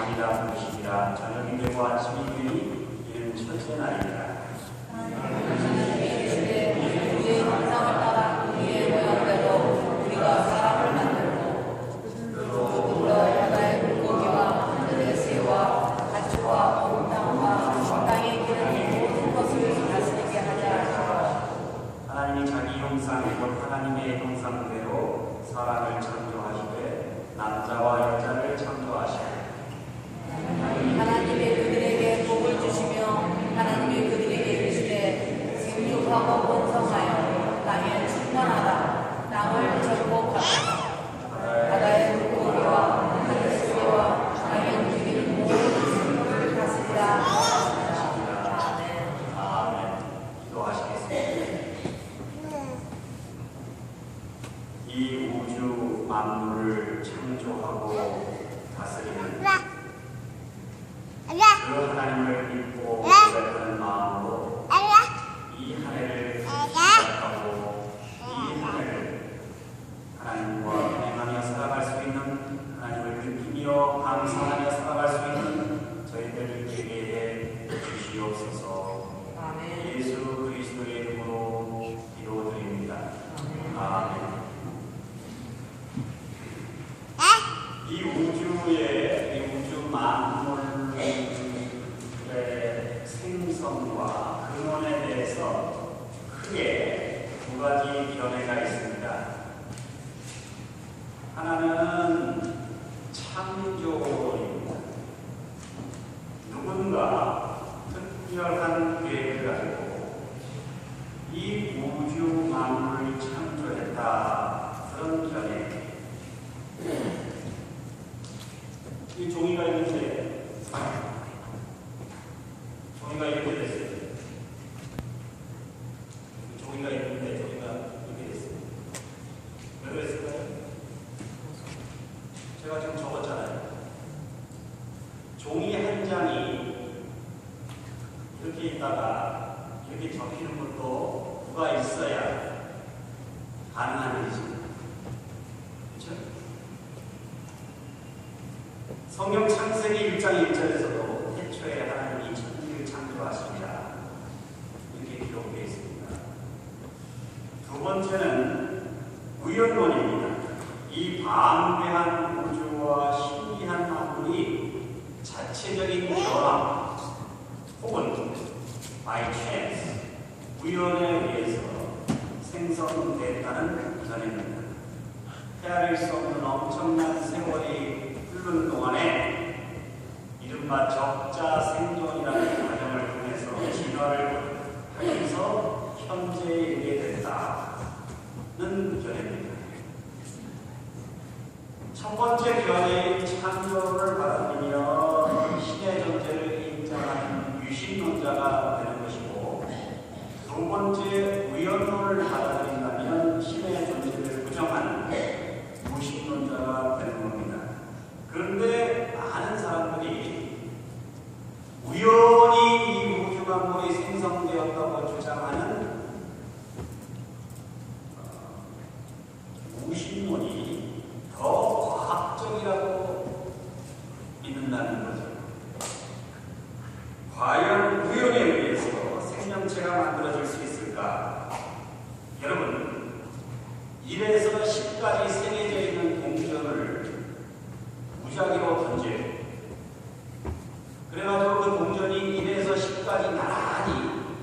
밤이라 부르시니라. 저녁이 되고 아침이 되니 이는 첫째 날이라. 우리의 형상을 따라 우리의 모양대로 우리가 사람을 만들고 그로 바다의 물고기와 하늘의 새와 가축과 온 땅과 땅에 기는 모든 것을 다스리게 하자. 하나님이 자기 형상 곧 하나님의 형상대로 사람을 창조하시되 남자와 여자를 창조하시고 하나님이 그들에게 복을 주시며 하나님이 그들에게 이르시되 생육하고 번성하여 땅에 충만하라. 땅을 정복하라. 바다의 물고기와 하늘의 새와 땅에 움직이는 모든 생물을 다스리라. 아멘. 아멘. 기도하시겠습니다. 이 우주 만물을 창조하고 다스리는 그 하나님을 믿고 고백하는 마음으로 이 한 해를 시작하고 이 한 해를 하나님과 동행하며 살아갈 수 있는, 하나님을 느끼며 감사하며 살아갈 수 있는 저희들에게 주시옵소서. 아멘. 예수 그리스도의 이름으로 기도드립니다. 아멘. 이 우주 만물의 생성과 근원에 대해서 크게 두 가지 견해가 있습니다. 하나는 창조입니다. 누군가 특별한 계획을 가지고 이 우주 만물을 창조했다, 그런 견해. 이 종이가 있는데, 종이가 이렇게 됐어요. 종이가 있는데, 종이가 이렇게 됐어요. 왜 그랬을까요? 제가 지금 적었잖아요. 종이 한 장이 이렇게 있다가 이렇게 접히는 것도 누가 있어야 가능한 일이죠. 그렇죠? 성경 창세기 1장 1절에서도 태초에 하나님이 천지를 창조하시니라 이렇게 기록되어 있습니다. 두 번째는 우연론입니다. 이 방대한 우주와 신비한 만물이 자체적인 변화 혹은 by chance, 우연에 의해서 생성됐다는 전입니다. 헤아릴 수 없는 엄청난 세월이 흐르는 동안에 이른바 적자 생존이라는 과정을 통해서 진화를 하면서 현재에 이르게 됐다는 견해입니다. 첫 번째 견해인 창조를 받아들이며 신의 존재를 인정하는 유신론자가 되는 것이고, 두 번째 우연론을 받아들인다면 신의 존재를 부정하는 무신론자가 되는 겁니다. 그런데 많은 사람들이 우연히 이 우주 만물이 생성되었다고 주장하는 무신론이 더 과학적이라고 믿는다는 거죠. 과연 우연에 의해서 생명체가 만들어질 수 있을까? 여러분, 1에서 10까지 새겨져 있는 동전을 무작위로 던져요. 그래가지고 그 동전이 1에서 10까지 나란히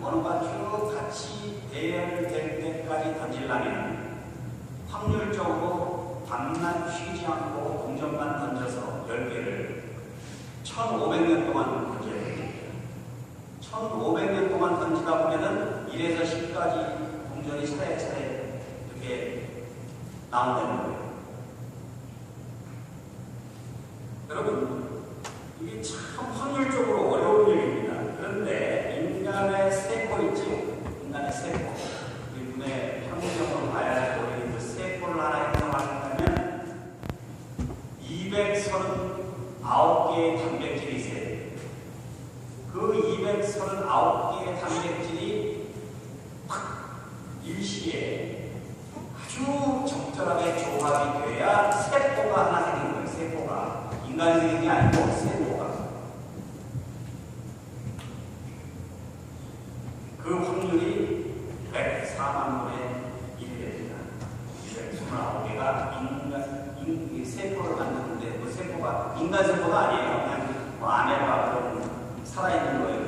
어느가 쭉 같이 대열될 때까지 던지려면 확률적으로 밤낮 쉬지 않고 동전만 던져서 10개를 1500년 동안 던져야 됩니다. 1500년 동안 던지다 보면은 1에서 10까지 동전이 차례차례 이렇게 나온다는 거예요. 여러분, 이게 참 확률적으로 어려운 일입니다. 그런데 인간의 세포 있죠? 인간의 세포. 우리 눈에 평균적으로 봐야 우리 그 세포를 하나 행동하려면 239개의 단백질이 있어요. 그 239개의 단백질이 딱 일시에 아주 적절하게 조합이 돼야 세포가 하나 생긴 거예요. 세포가. 인간이 생긴 게 아니고 세포가. 인간세포가 아니에요. 그냥 뭐 아메바 그런 살아있는 거예요.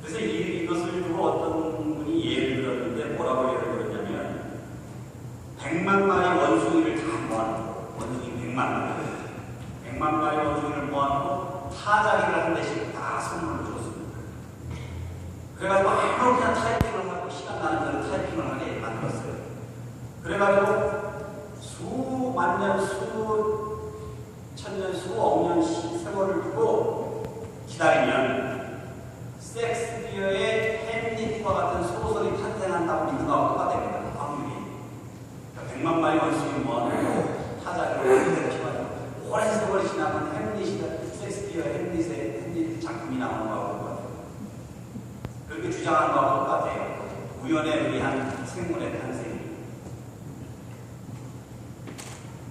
그래서 이것을 두고 어떤 분이 예를 들었는데 뭐라고 예를 들었냐면 100만 마리 원숭이를 다 모아놓고 원숭이 100만 마리 원숭이를 모아놓고 타자기를 한 대씩 다 선물로 줬습니다. 그래가지고 아무렇게나 타이핑을 하고 시간 나는 대로 타이핑을 하게 만들었어요. 그래가지고 수만 년, 수천년, 수억 년 세월을 두고 기다리면 섹스피어의 햄릿과 같은 소설이 탄생한다고 믿는 거하고 똑같답니다. 확률이. 그러니까 100만 마리 원숭이 모아놓고 타자기를 피워가지고 오랜 세월이 지나면 섹스피어 햄릿의 작품이 나오는 거하고 똑같아요. 그렇게 주장하는 거하고 똑같아요. 우연에 의한 생물의 탄생이.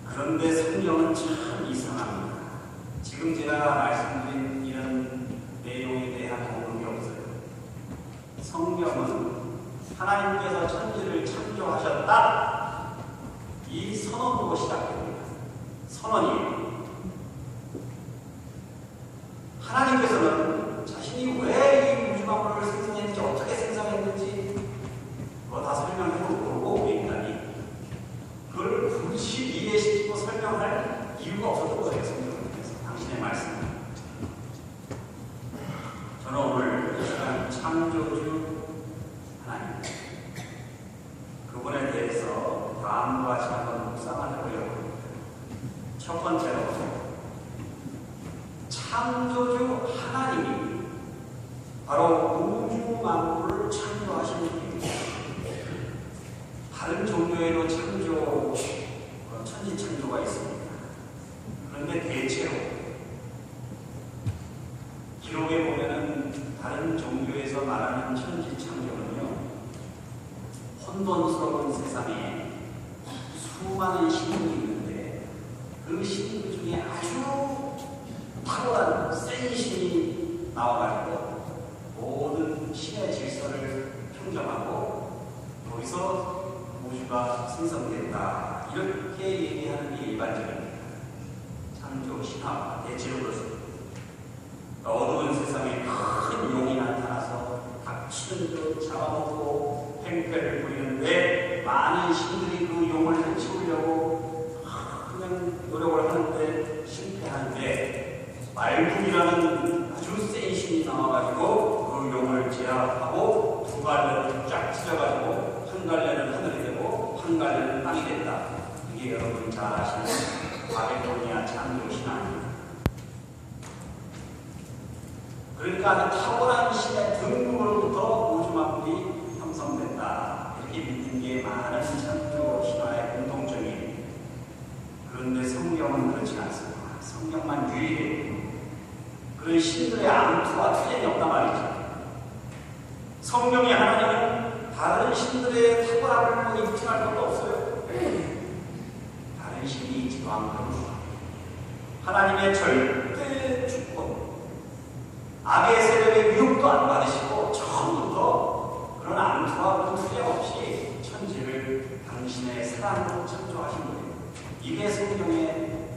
그런데 성경은 참 이상합니다. 지금 제가 말씀드린 이런 내용에 대한 어록이 없어요. 성경은 하나님께서 천지를 창조하셨다. 이 선언으로 시작됩니다. 선언이에요. 하나님께서는 자신이 왜 이 우주만물을 생성했는지 어떻게 생성했는지 그거 다 설명해도 모르고 우리 인간이 그걸 굳이 이해시키고 설명할 이유가 없었던 거예요. 성경에서 당신의 말씀은. 저는 오늘 이 시간 창조주 하나님 그분에 대해서 다음과 같이 한번 묵상을 해보려고 합니다. 첫 번째로 창조주 하나님이 바로 우주 만물을 창조하신 분입니다. 다른 종교에도 천지 창조가 있습니다. 그런데 대체로 기록에 보면은 다른 종교에서 말하는 천지 창조는요, 혼돈스러운 세상에 수많은 신들이 있는데 그 신들 중에 아주 탁월한 센 신이 나와가지고 모든 신의 질서를 평정하고 거기서 우주가 생성됐다. 이렇게 얘기하는 게 일반적입니다. 창조 신화 대체로 그렇습니다. 어두운 세상에 큰 용이 나타나서 닥치는 듯 잡아먹고 팽패를 부리는데 많은 신들이 그 용을 해치우려고 그냥 노력을 하는데 실패하는데 말국이라는 아주 센 신이 나와가지고 그 용을 제압하고 두 갈래를 쫙 찢어가지고 한 갈래는 하늘이 되고 한 갈래는 땅이 된다. 이게 여러분이 잘 아시는 바벨로니아 창조 신화입니다. 그러니까 아주 탁월한 신의 등극으로부터 우주 만물이 형성된다. 이렇게 믿는 게 많은 창조 신화의 공통점이에요. 그런데 성경은 그렇지 않습니다. 성경만 유일해요. 그런 신들의 암투와 투쟁이 없단 말이죠. 성경의 하나님은 다른 신들의 탁월함을 입증할 것도 없어요. 다른 신이 있지도 않고 하나님의 절대 주권, 악의 세력의 위협도 안 받으시고 처음부터 그런 암투와 투쟁 없이 천지를 당신의 사랑으로 창조하신 거예요. 이게 성경의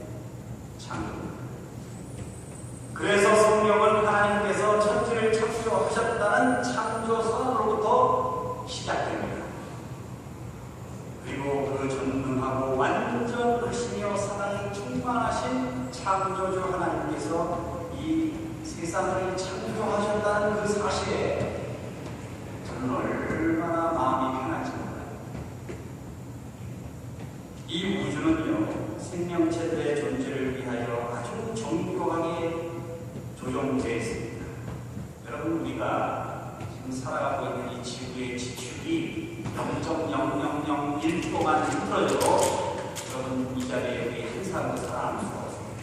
창조입니다. 그래서 성경은 하나님께서 천지를 창조하셨다는 창조 선언으로부터 시작됩니다. 그리고 그 전능하고 완전하시며 사랑이 충만하신 창조주 하나님께서 이 세상을 창조하셨다는 그 사실에 저는 얼마나 마음이 편한지 몰라요. 이 우주는요, 생명체들의 존재를 위하여 아주 정교하게 조정되어 있습니다. 여러분, 우리가 지금 살아가고 있는 이 지구의 지축이 0.0001%만 흐트러져도 여러분 이 자리에 우리 한 사람도 살아남을 수가 없습니다.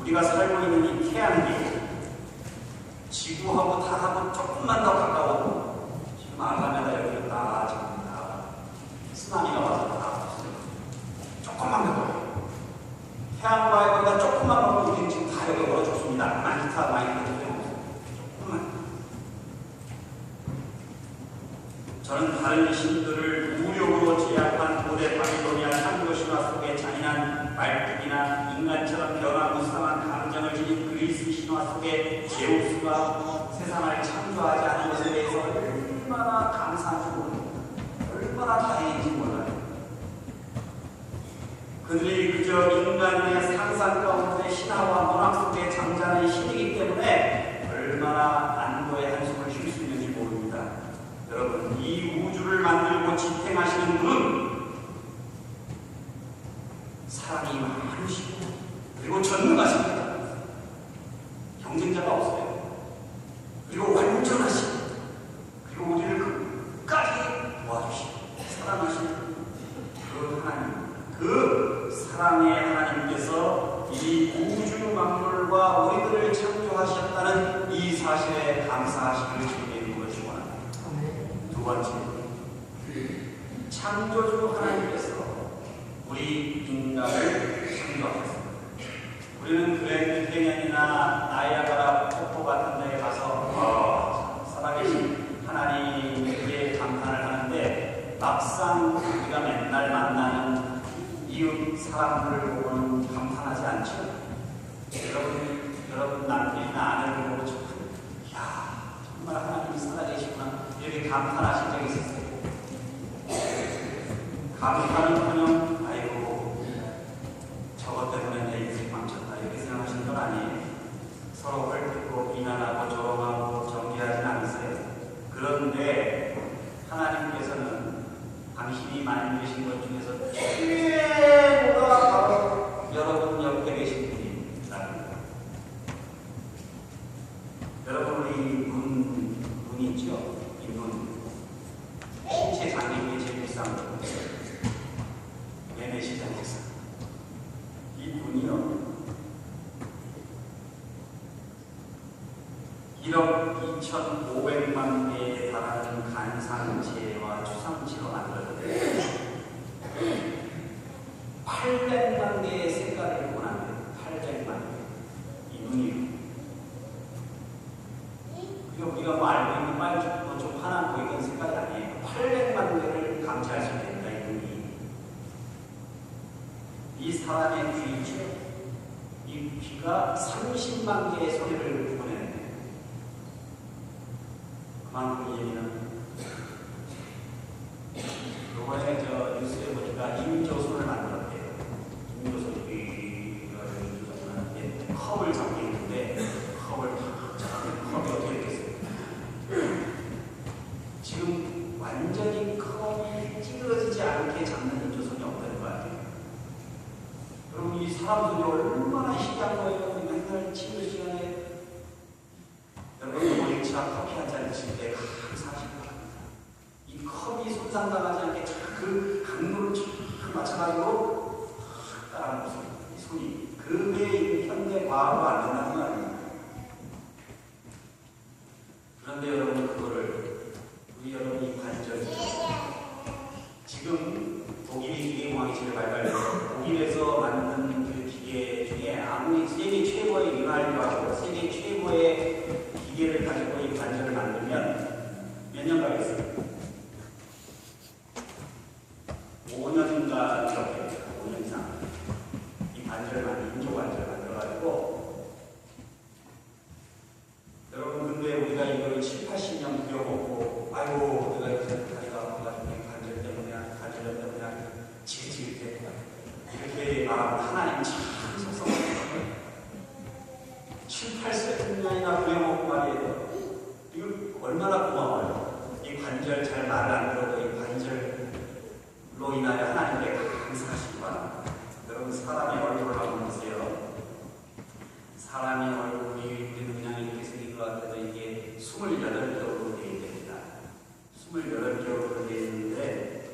우리가 살고 있는 이 태양계, 지구하고 달하고 조금만 더 가까워도 지금 알라메다 여기로 다 지금 다 쓰나미가 와서 다 조금만 가까워요. 태양과의 거리가 조금만 가면 우리는 지금 다 여기 얼어 죽습니다. 많이 조금만. 저는 다른 신들을 무력으로 제압한 고대 바빌로니아 창조 신화 속의 잔인한 신화 속에 제우스가 세상을 창조하지 않은 것에 대해서 얼마나 감사한지 모릅니다. 얼마나 다행인지 몰라요. 그들이 그저 인간의 상상 가운데 신화와 문학 속에 잠자는 신이기 때문에 얼마나 안도의 한숨을 쉴 수 있는지 모릅니다. 여러분, 이 우주를 만들고 지탱하시는 분은 사랑이 많으시고 그리고 전능하십니다. 경쟁자가 없어요. 그리고 완전하시고 그리고 우리를 끝까지 도와주시고 사랑하시는 그 하나님, 그 사랑의 하나님께서 이 우주 만물과 우리들을 창조하셨다는 이 사실에 감사하시기를 주님의 것이 원합니다. 두 번째, 창조주 하나님께서 우리 인간을 창조하셨습니다. 우리는 그랜드 캐년이나 나이아가라 폭포 같은 데에 가서 살아계신 하나님께 감탄을 하는데 막상 우리가 맨날 만나는 이웃 사람들을 보고는 감탄하지 않죠. 여러분 남편이나 아내를 보고 야, 정말 하나님이 살아계시구나 이렇게 감탄하신 적이 있었어요. 감탄은커녕 아이고 저것 때문에 내 인생 망쳤다 이렇게 생각하시는 건 아니에요. 서로 헐뜯고 비난하고 조롱하고 정죄하진 않으세요. 그런데 하나님께서는 당신이 만드신 것 중에서 최고가 바로 여러분 옆에 계신 분이라는 거예요. 여러분 우리 눈 있죠? 이 눈. 신체 장애인이 제일 비싼 거예요. 내내 시장에서. 이 눈이요. 1억 2,500만 개에 달하는 간상체와 추상체로 만들어졌는데 800만 개의 색깔을 원하는 800만 개. 이 눈이요. 그리고 우리가 뭐 알고 있는 빨갛고 좀 환한 보이는 색깔이 아니에요. 800만 개를 감지할 수 있다, 이 눈이. 이 사람의 귀죠. 이 귀가 30만 개의 소리를 보내는 그만큼 예민한. 요번에 저 뉴스에 보니까 임조선을 만들었대요. 임조선 귀가 임조선한테 컵을 잡고 있는데 컵을 탁 잡으면 컵이 어떻게 됐겠어요? 지금 완전히 컵이 찌그러지지 않게 잡는 임조선이 없다는 거 아니에요? 여러분 이 사람들이 얼마나 희귀한 거예요. 맨날 친구 시간에 여러분 모닝차 커피 한 잔 드실 때 감사하실 겁니다. 이 컵이 손상당하지 않게 그 강도를 쫙 맞춰가지고 따라하는 이 손이 그 외에 현대 과학으로 안 된다는 거 아닙니까? 그런데 여러분 그거를 우리 여러분이 관절 지금 독일이 기계공학이 제일 발달해서 독일에서 만든 그 기계 중에 아무리 세계 최고의 미말교하고 세계 최고의 기계를 가지고 이 관절을 만들면 몇 년 가겠어요? 5년인가 이렇게 5년 이상 이 관절만 인조 관절을 만들어가지고 여러분 근데 우리가 이걸 7, 80년 부려먹고 아이고 내가 요새 다리가 아파가지고 관절 때문에 관절 때문에 지긋지긋해 이렇게 말하면 하나님 참 속상해요. 7, 80년이나 부려먹고 말이에요. 이거 얼마나 고마워요. 이 관절 잘 말을 안 들어도 이 관절로 인하여 하나님께 감사하시기 바랍니다. 여러분 사람의 얼굴을 한번 보세요. 사람의 얼굴이 우리는 그냥 이렇게 생긴 것 같아도 이게 28겹으로 되어 됩니다. 28겹으로 되어 있는데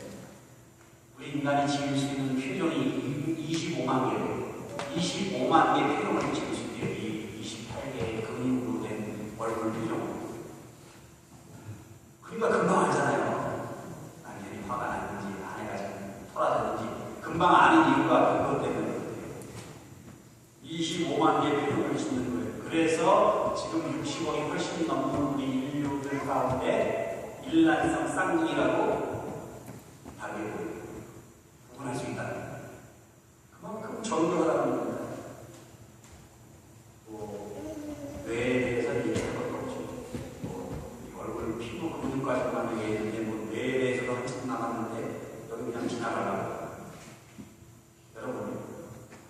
우리 인간이 지을 수 있는 표정이 25만 개예요. 25만 개의 표정을 지을 수 있대요. 이 28개의 근육으로 된 얼굴 표정. 그러니까 금방 알잖아요. 남편이 화가 났는지 아내가 좀 토라졌는지 금방 아는 이유가 그것 때문에 25만 개의 표정을 짓는 거예요. 그래서 지금 60억이 훨씬 넘는 우리 인류들 가운데 일란성 쌍둥이라고 다르게 보여요. 구분할 수 있다. 그만큼 정교하다는 겁니다.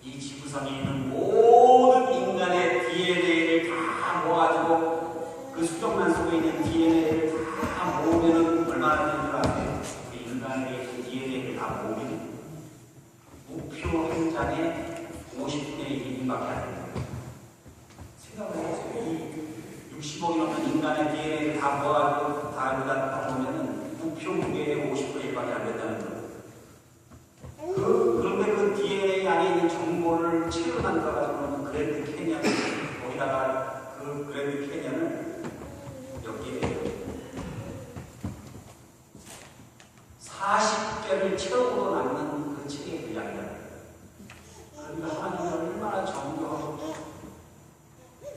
이 지구상에 있는 모든 인간의 DNA를 다 모아가지고 그 수정란 속에 있는 DNA를 다 모으면 얼마나 되는 줄 아세요? 그 인간의 DNA를 다 모으면 우표 한 장에 50분의 1밖에 안 됩니다. 생각을 해보세요. 이 60억이 넘는 인간의 DNA를 다 모아가지고 다 여기다 보면은 우표 무게의 50분의 1밖에 안 된다는 거예요. 그런데 그 DNA 안에 있는 정보를 채로 만들어가지고 그랜드 캐니언, 거기다가 그 그랜드 캐니언을 여기에 40개를 채우고 남는 그 책의 분량이다. 그러니까 하나님이 얼마나 정교하고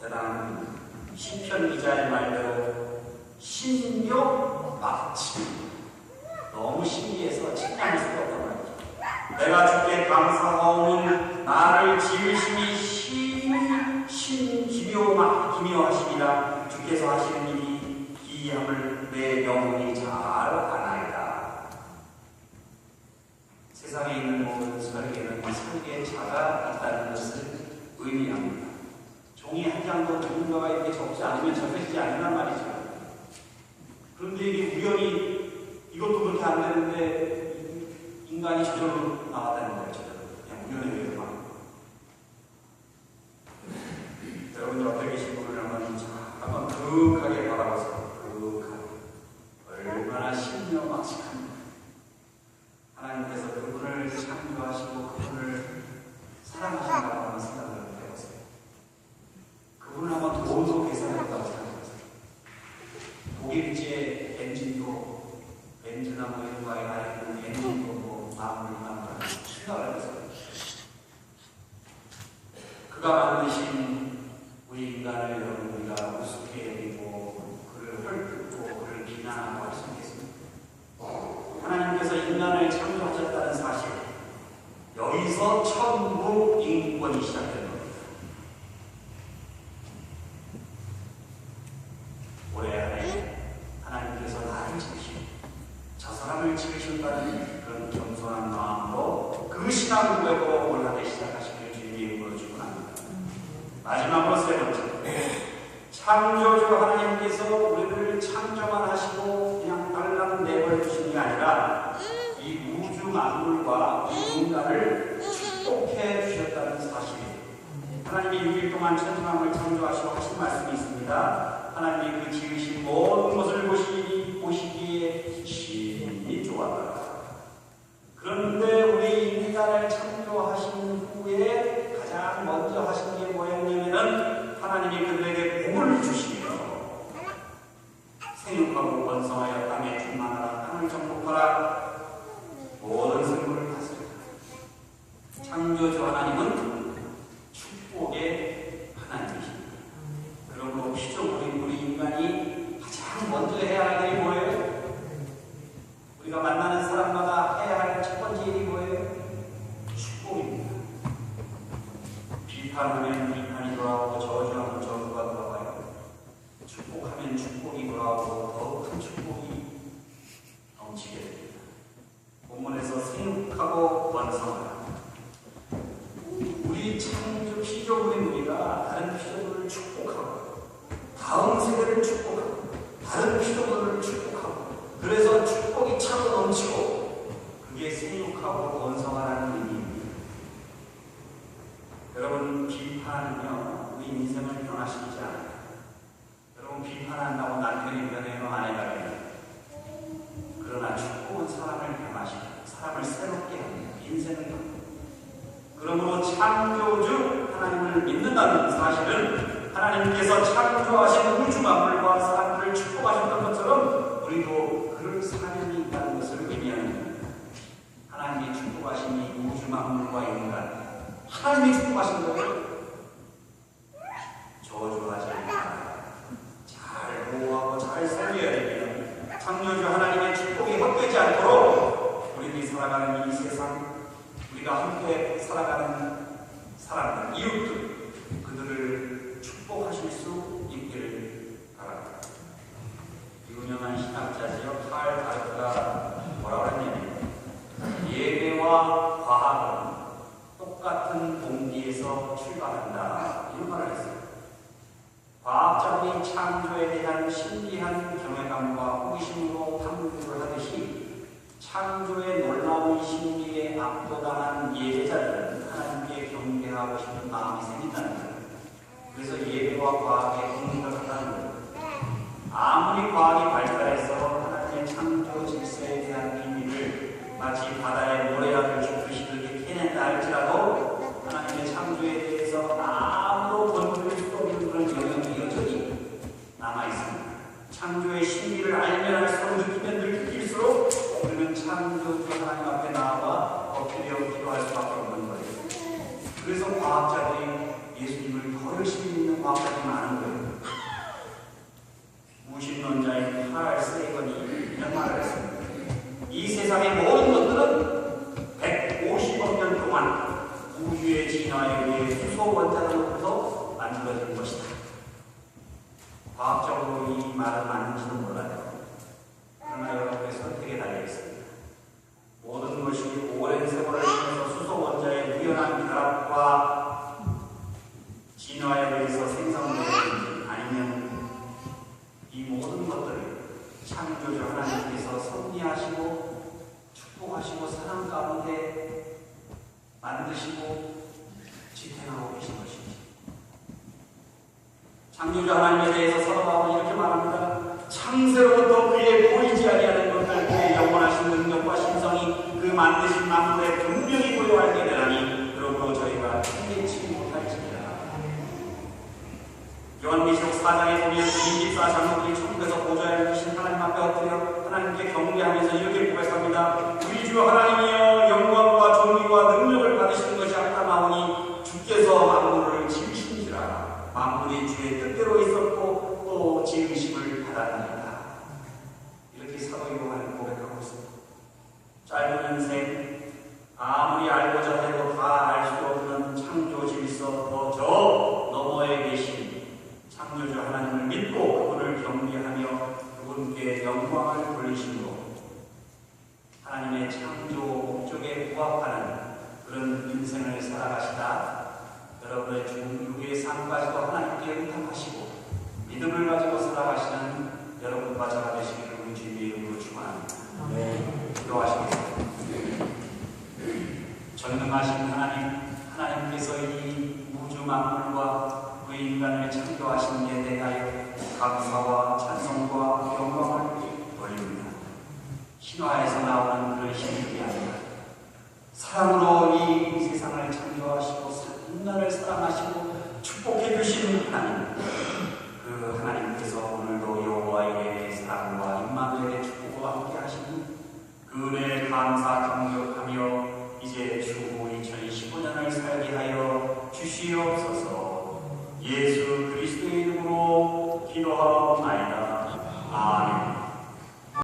대단한 시편 기자의 말대로 신묘 막치. 너무 신기해서 칭찬할 수가 없단 말이죠. 내가 주께 감사하오는 나를 지으심이 기묘하시니라. 주께서 하시는 일이 기이함을 내 영혼이 잘 아나이다. 세상에 있는 모든 설계는 설계의 자가 있다는 것을 의미합니다. 종이 한 장도 누군가가 이렇게 적지 않으면 적혀지지 않는단 말이죠. 그런데 이게 우연히 이것도 그렇게 안 되는데 인간이 저절로 나왔다는 거예요. 저절로. 그냥 우연의 일만. 여러분들 어떻게 계신 분을 한번 그윽하게 바라보세요. 그윽하게. 얼마나 신묘막측합니까? 하나님께서 그분을 창조하시고 그분을 사랑하신다고 한번 생각을 해보세요. 그분을 한번 돈으로 계산했다고 생각해보세요. 독일제 벤진하고 이런 거에 나 있는 벤진도 마음을 생각을 해보세요. 그가 만드신 우리 인간을 여러분 우리가 우습게 여기고 그를 헐뜯고 그를 비난하고 할 수 있겠습니까? 하나님께서 인간을 창조하셨다는 사실, 여기서 천국 인권이 시작된 겁니다. 올해 안에 하나님께서 나를 지으시고 저 사람을 지으신다는 그런 겸손한 마음으로 그 신앙 고백으로 올라가기 시작하시길 주님의 이름으로 축원합니다. 마지막으로 세 번째, 창조주 하나님께서 우리를 창조만 하시고 그냥 달라는 내버려 두신 게 아니라 이 우주 만물과 이 인간을 축복해 주셨다는 사실이에요. 하나님이 6일 동안 천지만물을 창조하시고 하신 말씀이 있습니다. 하나님이 그 지으신 모든 것을 보시기에 심히 좋았다. 그런데 우리 인간을 창조하신 후에 가장 먼저 하신 게 뭐였냐면은 하나님이 그들에게 복을 주시며 생육하고 번성하여 땅에 충만하라. 땅을 정복하라. 모든 생물을 다스리라. 창조주 하나님은 축복의 하나님이십니다. 그러므로 피조물인 우리 인간이 가장 먼저 해야 할 일이 뭐예요? 우리가 만나는 사람마다 해야 할 첫 번째 일이 뭐예요? 축복입니다. 비판하면 비판이 돌아오고 저주하면 저주가 돌아와요. 축복하면 축복이 돌아오고 더 큰 축복이 넘치게 됩니다. 본문에서 생육하고 번성하라. 우리 창조 피조물인 우리가 다른 피조물을 축복하고 다음 세대를 축복하고 다른 피조물을 축복하고 그래서 축복이 차고 넘치고 그게 생육하고 번성하라는 의미입니다. 여러분, 비판은요 우리 인생을 변화시키지 않아요. 여러분, 비판한다고 남편이 변해요, 아내가 변해요. 그러나 축복은 사람을 변화시키고 사람을 새롭게 합니다. 인생을 바꿉니다. 그러므로 창조주 하나님을 믿는다는 사실은 하나님께서 창조하신 우주 만물과 사람들을 축복하셨던 것처럼 우리도 그럴 사명이 있다는 것을 의미합니다. 하나님이 축복하신 이 우주 만물과 인간, 하나님이 축복하신 거예요. 저주하지 않고 잘 보호하고 잘 살려야 됩니다. 창조주 하나님의 축복이 헛되지 않도록 우리들이 살아가는 이 세상, 우리가 함께 살아가는 사람들, 이웃들, 그들을 축복하실 수 있기를 바랍니다. 유명한 신학자지요 칼 바르트가 뭐라고 했냐면 예배와 과학은 똑같은 위해서 출발한다. 이런 말을 했어요. 과학자들이 창조에 대한 신비한 경외감과 호기심으로 탐구를 하듯이 창조의 놀라운 신비에 압도당한 예배자들은 하나님께 경배하고 싶은 마음이 생긴다는 거예요. 그래서 예배와 과학의 공격을 하는 거예요. 아무리 과학이 발달해서 하나님의 창조 질서에 대한 비밀을 마치 바다의 모래알을 줍듯이 그렇게 캐낸다 할지라도 하나님의 창조에 대해서 아무도 건드릴 수 없는 그런 영역이 여전히 남아있습니다. 창조의 신비를 알면 알수록 느끼면 느낄수록 우리는 창조주 하나님 앞에 나와 엎드려 기도할 수밖에 없는 거예요. 그래서 과학자들이 예수님을 더 열심히 믿는 과학자들이 많은 거예요. 무신론자인 카랄 세이건이 이런 말을 했습니다. 이 세상의 모든 것들은 150억 년 동안 우주의 진화에 의해 수소 원자로부터 만들어진 것이다. 과학적으로 이 말은 맞는지는 몰라요. 그러나 여러분의 선택에 달려있습니다. 모든 것이 오랜 세월을 통해서 수소 원자의 우연한 결합과 진화에 의해서 생성되는지 아니면 이 모든 것들을 창조주 하나님께서 섭리하시고 축복하시고 사랑 가운데 만드시고 지탱하고 계신 것입니다. 창조주 하나님에 대해서 서로가 이렇게 말합니다. 창세로부터 그의 보이지 아니하는 것들 그의 영원하신 능력과 신성이 그 만드신 만물에 분명히 보여 알게 되나니 그러므로 저희가 해내지 못할지니라. 요한계시록 4장에 보면 24장로들이 천국에서 보좌에 앉으신 하나님 앞에 엎드려 하나님께 경배하면서 이렇게 고백합니다. 우리 주 하나님이여 영광과 존귀와 능력을 받으시는 것이 아까나오니 주께서 만물을 지으신지라. 만물이 주의 뜻대로 있었고 또 지으심을 받았나이다. 이렇게 사도 요한은 고백하고 있습니다. 짧은 인생 아무리 알고자 해도 다 알 수 없는 창조 질서 또 저 너머에 계신 창조주 하나님을 믿고 그분을 경배하며 그분께 영광을 돌리심으로 하나님의 창조 목적에 부합하는 그런 인생을 살아가시다 여러분의 중육의 삶까지도 하나님께 의탁하시고 믿음을 가지고 살아가시는 여러분과 저가 되시기를 우리 주님의 이름으로 축원합니다. 기도하시겠습니다. 전능하신 하나님께서 이 우주 만물과 그 인간을 창조하신 데 대하여 감사와 찬송과 영광을 돌립니다. 신화에서 나오는 그런 신이 아니라 사랑으로 이 세상을 창조하시고 인간을 사랑하시고 축복해 주시는 하나님, 그 하나님께서 오늘도 여호와의 사랑과 임마누엘의 축복과 함께 하시는 그 은혜에 감사 감격하며 이제 추후 2015년을 살게 하여 주시옵소서.